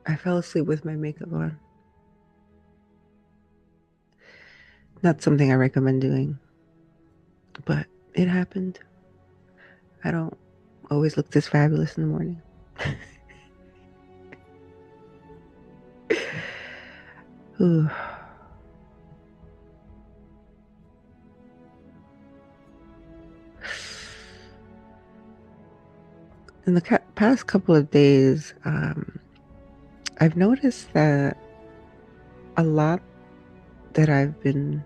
I fell asleep with my makeup on. Not something I recommend doing, but it happened. I don't always look this fabulous in the morning. Ooh. In the past couple of days, I've noticed that a lot that I've been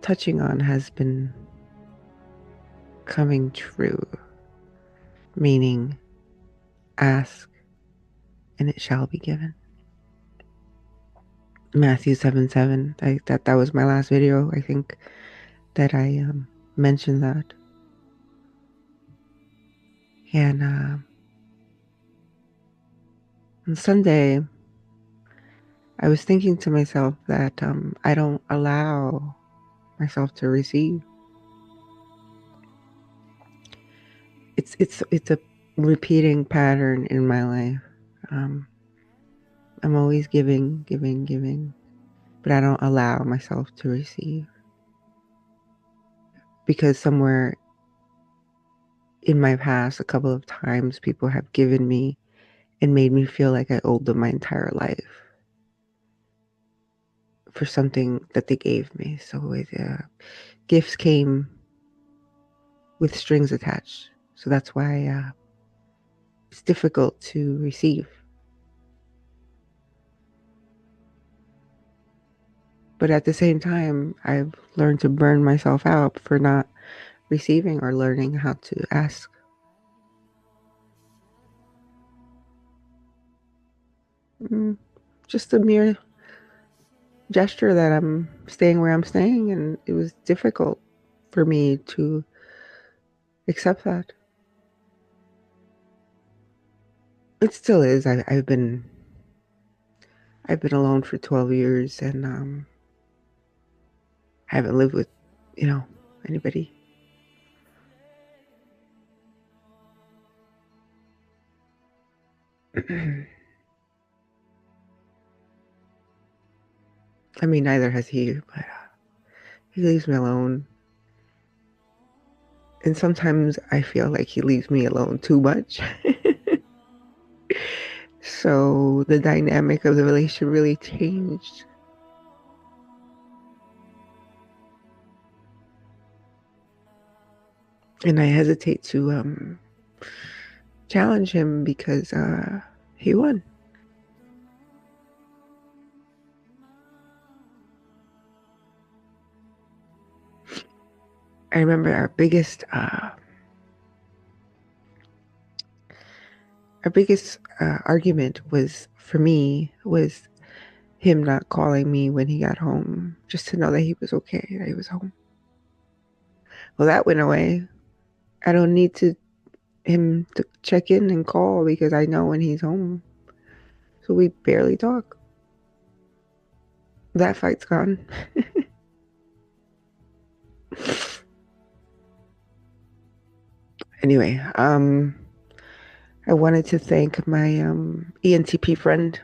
touching on has been coming true, meaning ask and it shall be given. Matthew 7:7. That was my last video. I think that I mentioned that. And on Sunday, I was thinking to myself that I don't allow myself to receive. It's a repeating pattern in my life. Um, I'm always giving, giving, giving, but I don't allow myself to receive because somewhere in my past, a couple of times, people have given me and made me feel like I owed them my entire life for something that they gave me. So gifts came with strings attached. So that's why it's difficult to receive. But at the same time, I've learned to burn myself out for not receiving or learning how to ask. Just a mere gesture that I'm staying where I'm staying, and it was difficult for me to accept that. It still is. I've been alone for 12 years, and I haven't lived with, anybody. I mean, neither has he, but he leaves me alone. And sometimes I feel like he leaves me alone too much. So the dynamic of the relationship really changed. And I hesitate to challenge him because he won. I remember our biggest argument was for me was him not calling me when he got home, just to know that he was okay, that he was home. Well, that went away. I don't need him to check in and call because I know when he's home. So we barely talk. That fight's gone. Anyway, I wanted to thank my ENTP friend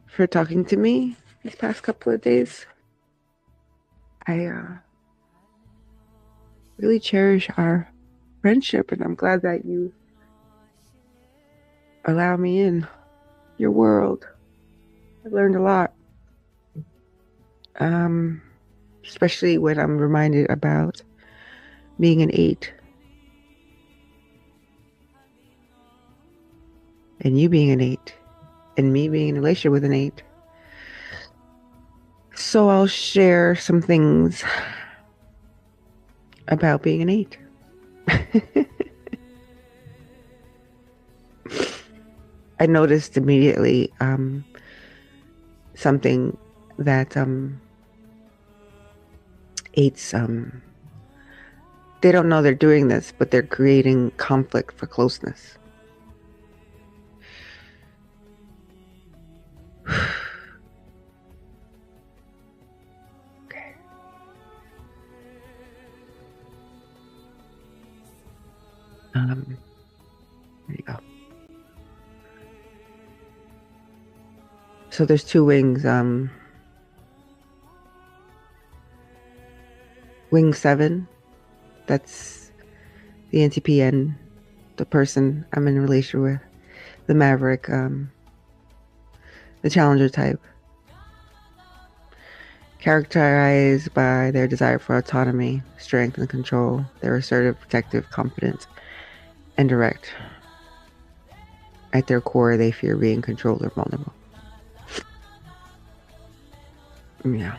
for talking to me these past couple of days. I really cherish our friendship, and I'm glad that you allow me in your world. I learned a lot, especially when I'm reminded about being an 8 and you being an 8 and me being in a relationship with an 8. So I'll share some things about being an 8. I noticed immediately something that 8s they don't know they're doing this, but they're creating conflict for closeness. Okay. There you go. So there's two wings. Wing 7, that's the NTPN, the person I'm in a relation with. The Maverick, the Challenger type. Characterized by their desire for autonomy, strength, and control. They're assertive, protective, confident, and direct. At their core, they fear being controlled or vulnerable. Yeah.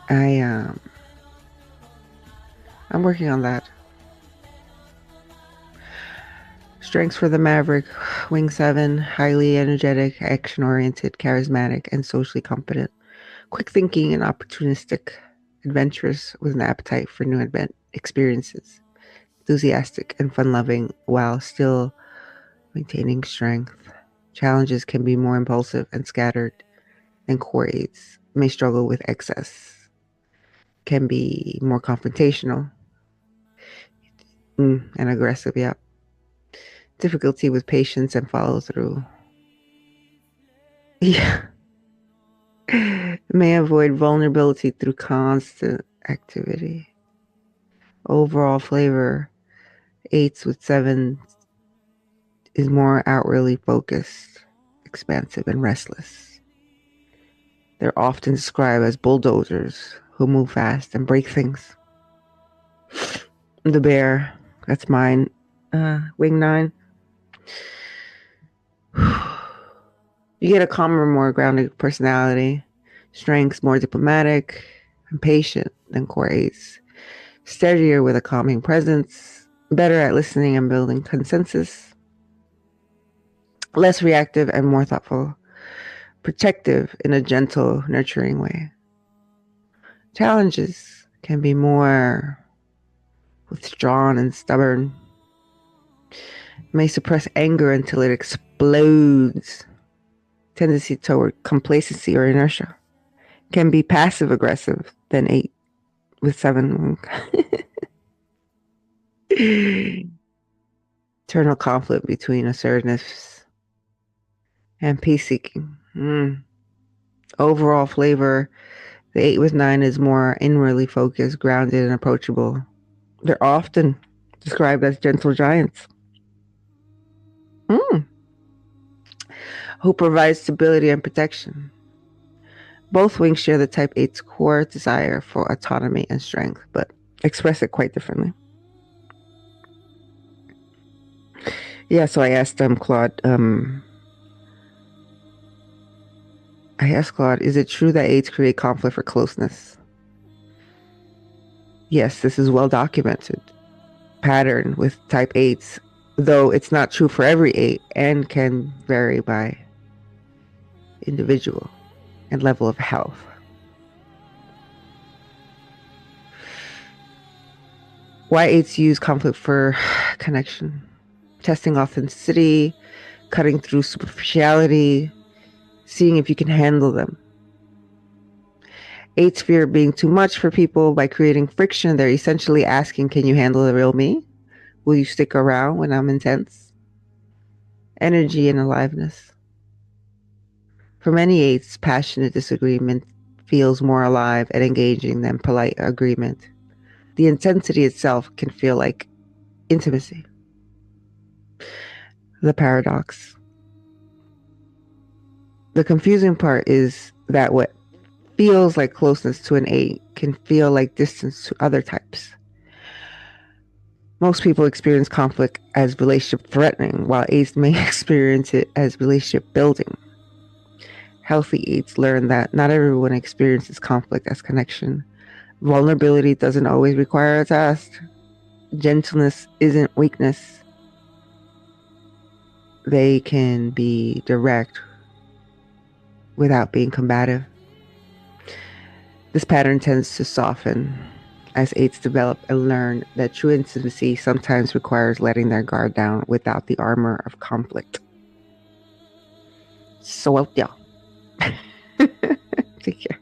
I'm working on that. Strengths for the Maverick, Wing 7, highly energetic, action-oriented, charismatic, and socially competent. Quick thinking and opportunistic, adventurous with an appetite for new experiences. Enthusiastic and fun-loving while still maintaining strength. Challenges can be more impulsive and scattered than core 8s. May struggle with excess. Can be more confrontational and aggressive, yeah. Difficulty with patience and follow through. Yeah. May avoid vulnerability through constant activity. Overall flavor, 8s with 7s is more outwardly focused, expansive, and restless. They're often described as bulldozers who move fast and break things. The bear, that's mine, wing 9. You get a calmer, more grounded personality. Strengths, more diplomatic and patient than core 8s. Steadier with a calming presence. Better at listening and building consensus. Less reactive and more thoughtful. Protective in a gentle, nurturing way. Challenges can be more withdrawn and stubborn. May suppress anger until it explodes. Tendency toward complacency or inertia. Can be passive aggressive than 8 with 7. Internal conflict between assertiveness and peace seeking. Overall flavor, the 8 with 9 is more inwardly focused, grounded, and approachable. They're often described as gentle giants. Who provide stability and protection. Both wings share the type 8's core desire for autonomy and strength, but express it quite differently. Yeah, so I asked Claude, is it true that 8s create conflict for closeness? Yes, this is well documented pattern with type 8s, though it's not true for every 8 and can vary by individual and level of health. Why 8s use conflict for connection, testing authenticity, cutting through superficiality, seeing if you can handle them. 8s fear being too much for people. By creating friction, they're essentially asking, can you handle the real me? Will you stick around when I'm intense? Energy and aliveness. For many 8s, passionate disagreement feels more alive and engaging than polite agreement. The intensity itself can feel like intimacy. The paradox. The confusing part is that what feels like closeness to an 8 can feel like distance to other types. Most people experience conflict as relationship threatening, while 8s may experience it as relationship building. Healthy 8s learn that not everyone experiences conflict as connection. Vulnerability doesn't always require a test. Gentleness isn't weakness. They can be direct without being combative. This pattern tends to soften as 8s develop and learn that true intimacy sometimes requires letting their guard down without the armor of conflict. So out there. Take care.